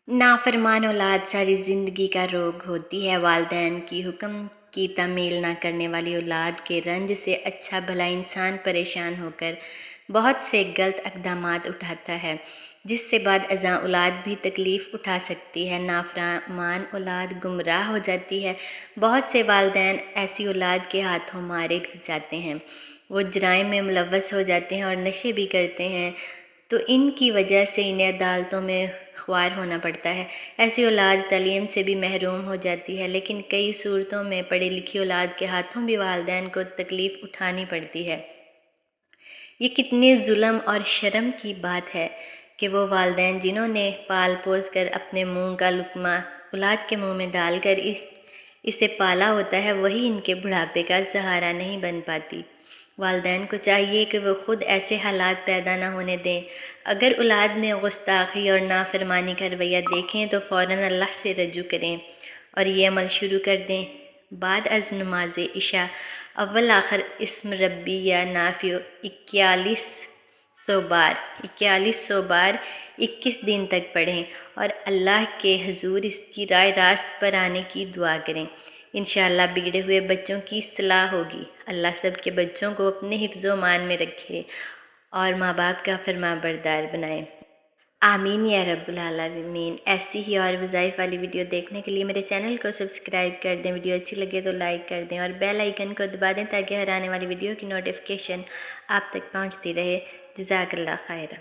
नाफरमान औलाद सारी ज़िंदगी का रोग होती है। वालिदैन की हुक्म की तामील ना करने वाली औलाद के रंज से अच्छा भला इंसान परेशान होकर बहुत से गलत इक़दामात उठाता है, जिससे बाद अज़ां औलाद भी तकलीफ़ उठा सकती है। नाफरमान औलाद गुमराह हो जाती है। बहुत से वालिदैन ऐसी औलाद के हाथों मारे भी जाते हैं। वो जराइम में मुलव्वस हो जाते हैं और नशे भी करते हैं, तो इनकी वजह से इन्हें अदालतों में ख्वार होना पड़ता है। ऐसी औलाद तालीम से भी महरूम हो जाती है, लेकिन कई सूरतों में पढ़ी लिखी औलाद के हाथों भी वालिदैन को तकलीफ़ उठानी पड़ती है। ये कितने जुल्म और शर्म की बात है कि वो वालिदैन जिन्होंने पाल पोस कर अपने मुँह का लुक़मा औलाद के मुँह में डालकर इसे पाला होता है, वही इनके बुढ़ापे का सहारा नहीं बन पाती। वालिदैन को चाहिए कि वो ख़ुद ऐसे हालात पैदा ना होने दें। अगर औलाद में गुस्ताखी और नाफरमानी का रवैया देखें तो फ़ौरन अल्लाह से रजू करें और ये अमल शुरू कर दें। बाद अज़ नमाज इशा अव्वल आखिर इस्म रब्बी या नाफियो 4100 बार 21 दिन तक पढ़ें और अल्लाह के हुज़ूर इसकी राय रास्त पर आने की दुआ करें। इंशाअल्लाह बिगड़े हुए बच्चों की इस्लाह होगी। अल्लाह सब के बच्चों को अपने हिफ्ज़ो मान में रखे और माँ बाप का फरमाबरदार बनाए। आमीन या रब्बुल आलमीन। ऐसी ही और वज़ाइफ वाली वीडियो देखने के लिए मेरे चैनल को सब्सक्राइब कर दें। वीडियो अच्छी लगे तो लाइक कर दें और बेल आइकन को दबा दें ताकि हर आने वाली वीडियो की नोटिफिकेशन आप तक पहुँचती रहे। जज़ाकल्लाह खैर।